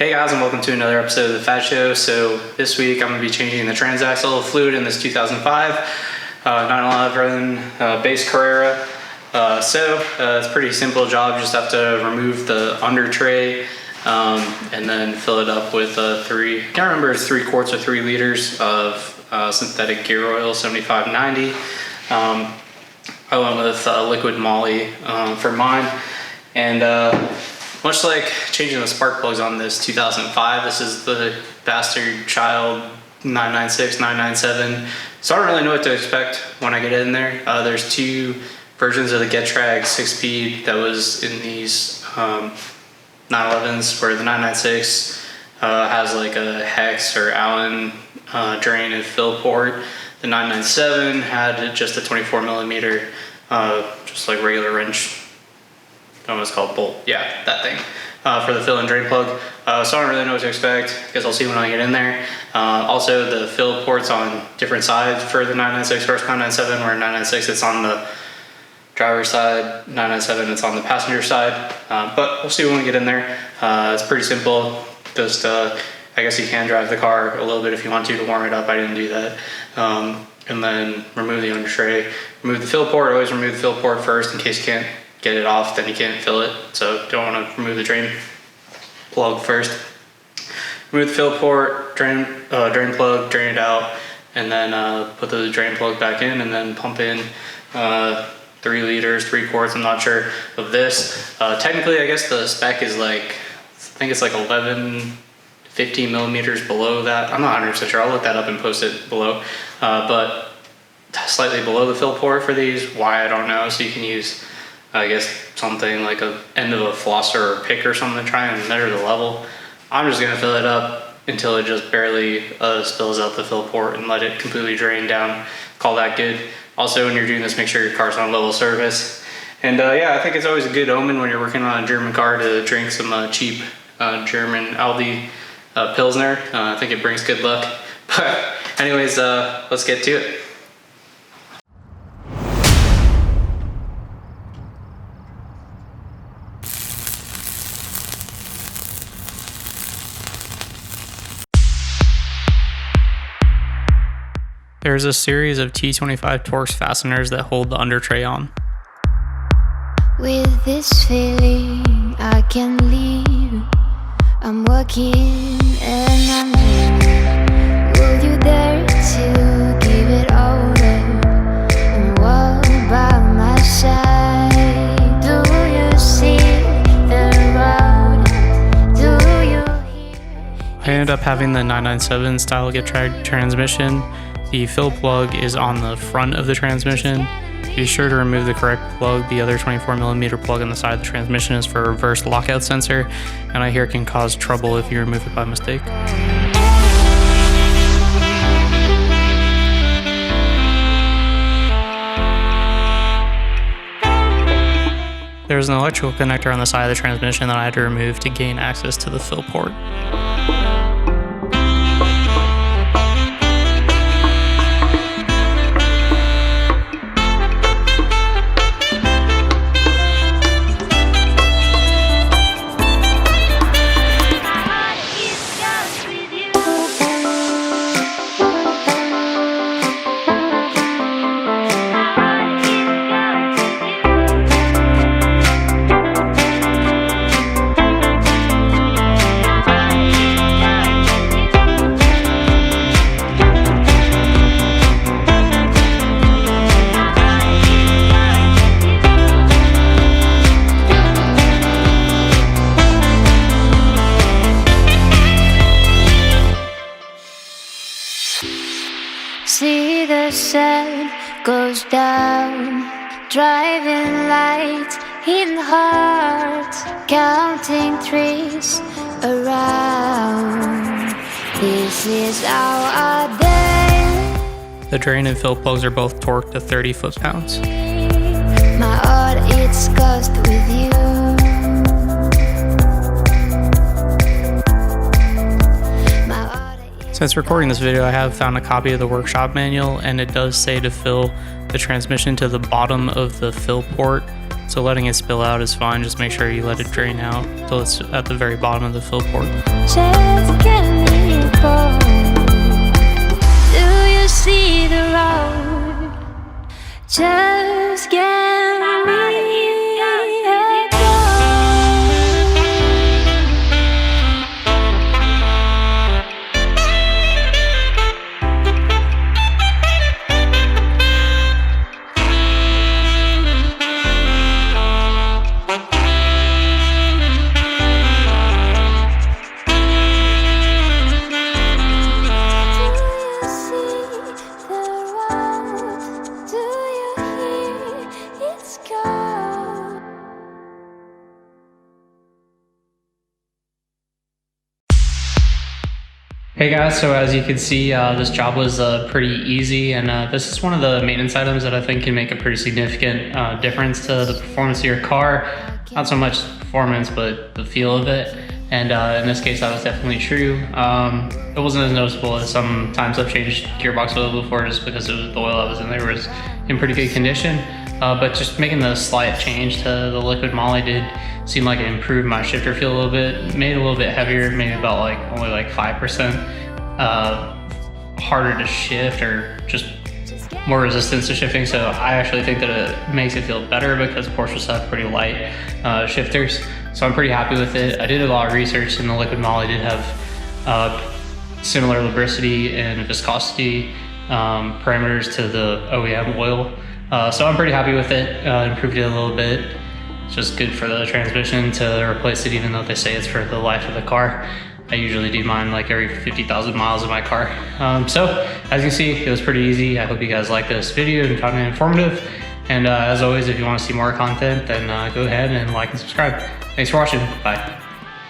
Hey guys, and welcome to another episode of The FadShow. So this week I'm going to be changing the Transaxle fluid in this 2005 911 base Carrera. It's a pretty simple job. You just have to remove the under tray and then fill it up with I can't remember if it's 3 quarts or 3 liters of synthetic gear oil, 7590. I went with liquid moly for mine, and much like changing the spark plugs on this 2005, this is the bastard child 996, 997. So I don't really know what to expect when I get in there. There's 2 versions of the Getrag 6-speed that was in these 911s, where the 996 has like a hex or Allen drain and fill port. The 997 had just a 24 millimeter, just like regular wrench. I don't know what it's called, bolt. Yeah, that thing for the fill and drain plug. So I don't really know what to expect. I guess I'll see when I get in there. Also, the fill ports on different sides for the 996 versus 997, where 996 it's on the driver's side, 997 it's on the passenger side. But we'll see when we get in there. It's pretty simple. Just I guess you can drive the car a little bit if you want to warm it up. I didn't do that. And then remove the under tray. Remove the fill port. Always remove the fill port first in case you can't get it off, then you can't fill it. So don't want to remove the drain plug first. Remove the fill port, drain plug, drain it out, and then put the drain plug back in, and then pump in 3 liters, 3 quarts, I'm not sure, of this. Technically, I guess the spec is like, I think it's like 15 millimeters below that. I'm not 100% sure. I'll look that up and post it below. But slightly below the fill port for these. Why, I don't know. So you can use, I guess, something like a end of a flosser or pick or something to try and measure the level. I'm just gonna fill it up until it just barely spills out the fill port and let it completely drain down. Call that good. Also, when you're doing this, make sure your car's on level surface. And yeah, I think it's always a good omen when you're working on a German car to drink some cheap German Aldi Pilsner. I think it brings good luck. But anyways, let's get to it. There's a series of T25 Torx fasteners that hold the under tray on. With this feeling I can leave. I'm walking and I'm dreaming. Will you dare to give it all up and walk by my side? Do you see the road? Do you hear? I ended up having the 997 style Getrag transmission. The fill plug is on the front of the transmission. Be sure to remove the correct plug. The other 24 millimeter plug on the side of the transmission is for a reverse lockout sensor, and I hear it can cause trouble if you remove it by mistake. There's an electrical connector on the side of the transmission that I had to remove to gain access to the fill port. See the sun goes down, driving lights in hearts, counting trees around. This is our day. The drain and fill plugs are both torqued to 30 foot-pounds. My heart it's cursed with you. Since recording this video, I have found a copy of the workshop manual, and it does say to fill the transmission to the bottom of the fill port So letting it spill out is fine, just make sure you let it drain out till it's at the very bottom of the fill port. Just get me bored. Do you see the road? Just get me bored. Hey guys, so as you can see, this job was pretty easy, and this is one of the maintenance items that I think can make a pretty significant difference to the performance of your car. Not so much performance, but the feel of it. And in this case, that was definitely true. It wasn't as noticeable as some times I've changed gearbox oil before, just because the oil that was in there was in pretty good condition. But just making the slight change to the liquid moly did seem like it improved my shifter feel a little bit, made it a little bit heavier, maybe about only 5% harder to shift, or just more resistance to shifting. So I actually think that it makes it feel better because Porsches have pretty light shifters. So I'm pretty happy with it. I did a lot of research, and the liquid moly did have similar lubricity and viscosity parameters to the OEM oil. So I'm pretty happy with it. Improved it a little bit. It's just good for the transmission to replace it, even though they say it's for the life of the car. I usually do mine every 50,000 miles of my car. So as you can see, it was pretty easy. I hope you guys like this video and found it informative. And as always, if you want to see more content, then go ahead and like and subscribe. Thanks for watching. Bye.